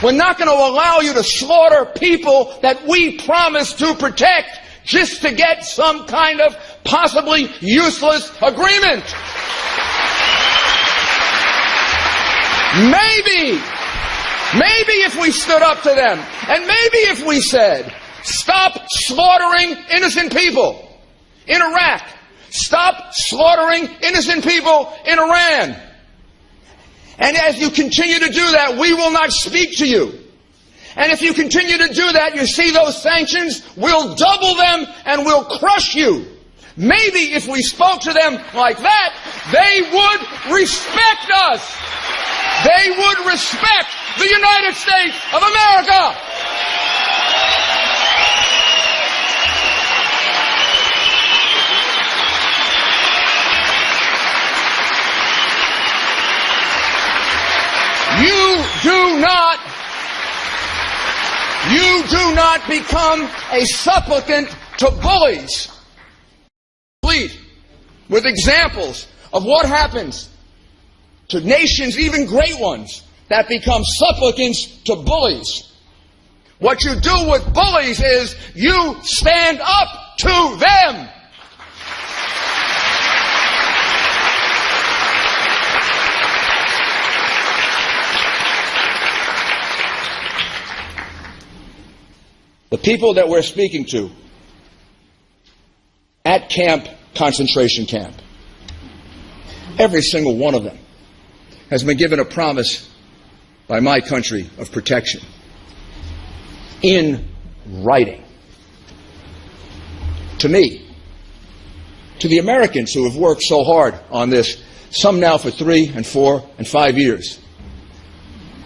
We're not going to allow you to slaughter people that we promised to protect just to get some kind of possibly useless agreement. Maybe if we stood up to them, and maybe if we said, stop slaughtering innocent people in Iraq, stop slaughtering innocent people in Iran. And as you continue to do that, we will not speak to you. And if you continue to do that, you see those sanctions, we'll double them and we'll crush you. Maybe if we spoke to them like that, they would respect us. They would respect the United States of America. You do not become a supplicant to bullies. Complete with examples of what happens to nations, even great ones, that become supplicants to bullies. What you do with bullies is you stand up to them. The people that we're speaking to at concentration camp, every single one of them has been given a promise by my country of protection in writing. To me, to the Americans who have worked so hard on this, some now for 3 and 4 and 5 years,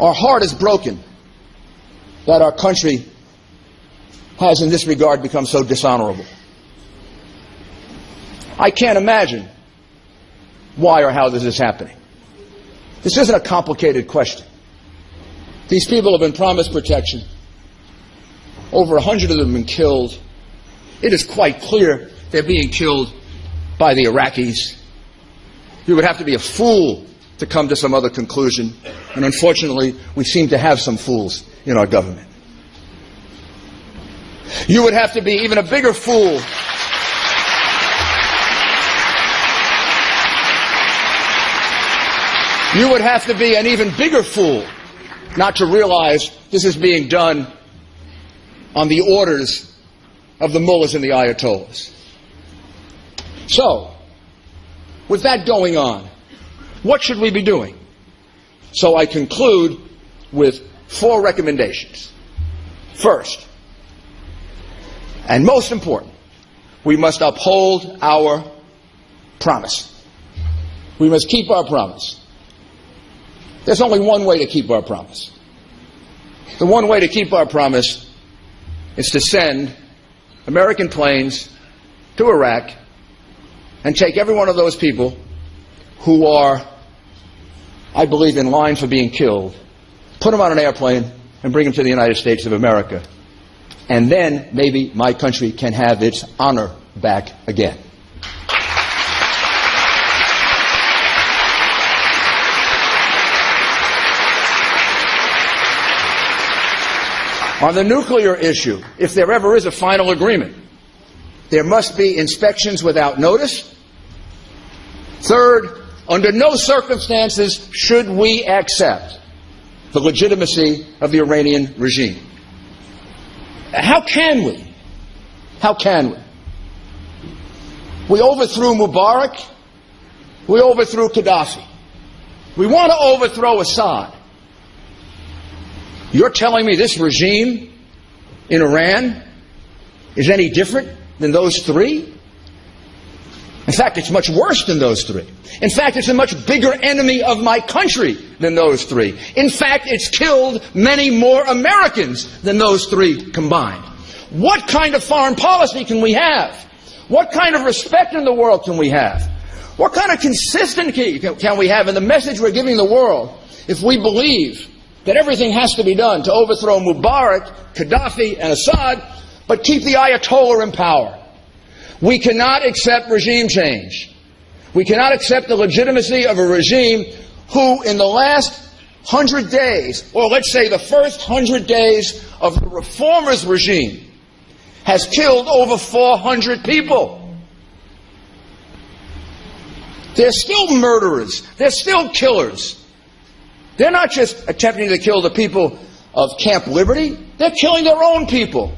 our heart is broken that our country has in this regard become so dishonorable. I can't imagine why or how this is happening. This isn't a complicated question. These people have been promised protection. Over 100 of them have been killed. It is quite clear they're being killed by the Iraqis. You would have to be a fool to come to some other conclusion. And unfortunately, we seem to have some fools in our government. You would have to be even a bigger fool You would have to be an even bigger fool not to realize this is being done on the orders of the mullahs and the ayatollahs. So, with that going on, what should we be doing? So I conclude with 4 recommendations. First, and most important, we must uphold our promise. We must keep our promise. There's only one way to keep our promise. The one way to keep our promise is to send American planes to Iraq and take every one of those people who are, I believe, in line for being killed, put them on an airplane and bring them to the United States of America. And then maybe my country can have its honor back again. On the nuclear issue, if there ever is a final agreement, there must be inspections without notice. Third, under no circumstances should we accept the legitimacy of the Iranian regime. How can we? How can we? We overthrew Mubarak. We overthrew Gaddafi. We want to overthrow Assad. You're telling me this regime in Iran is any different than those 3? In fact, it's much worse than those 3. In fact, it's a much bigger enemy of my country than those 3. In fact, it's killed many more Americans than those 3 combined. What kind of foreign policy can we have? What kind of respect in the world can we have? What kind of consistency can we have in the message we're giving the world if we believe that everything has to be done to overthrow Mubarak, Gaddafi, and Assad, but keep the Ayatollah in power? We cannot accept regime change. We cannot accept the legitimacy of a regime who, in the last 100 days, or let's say the first 100 days of the reformers' regime, has killed over 400 people. They're still murderers. They're still killers. They're not just attempting to kill the people of Camp Liberty. They're killing their own people.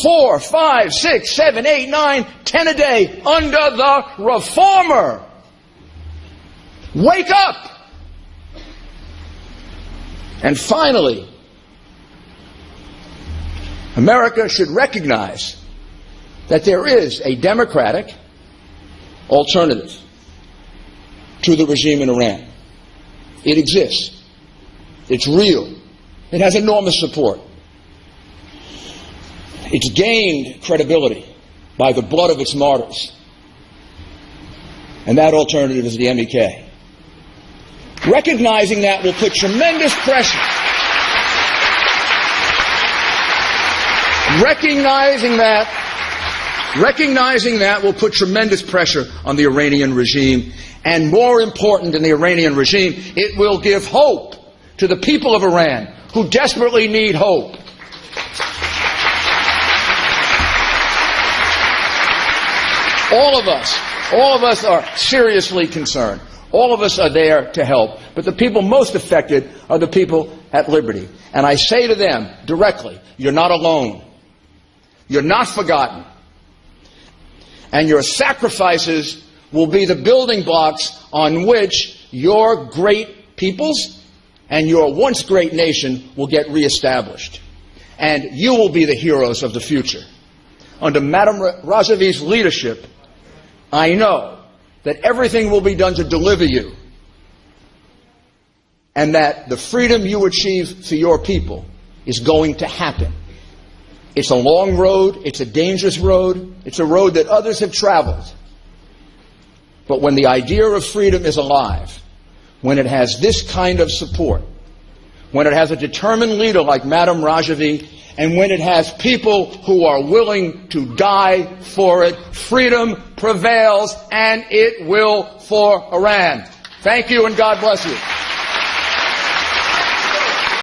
4, 5, 6, 7, 8, 9, 10 a day under the reformer. Wake up! And finally, America should recognize that there is a democratic alternative to the regime in Iran. It exists. It's real. It has enormous support. It's gained credibility by the blood of its martyrs. And that alternative is the MEK. Recognizing that will put tremendous pressure. Recognizing that will put tremendous pressure on the Iranian regime. And more important than the Iranian regime, it will give hope to the people of Iran who desperately need hope. All of us are seriously concerned. All of us are there to help. But the people most affected are the people at Liberty. And I say to them directly, you're not alone. You're not forgotten. And your sacrifices will be the building blocks on which your great peoples and your once great nation will get reestablished. And you will be the heroes of the future. Under Madame Rajavi's leadership, I know that everything will be done to deliver you, and that the freedom you achieve for your people is going to happen. It's a long road, it's a dangerous road, it's a road that others have traveled. But when the idea of freedom is alive, when it has this kind of support, when it has a determined leader like Madame Rajavi, and when it has people who are willing to die for it, freedom prevails, and it will for Iran. Thank you, and God bless you.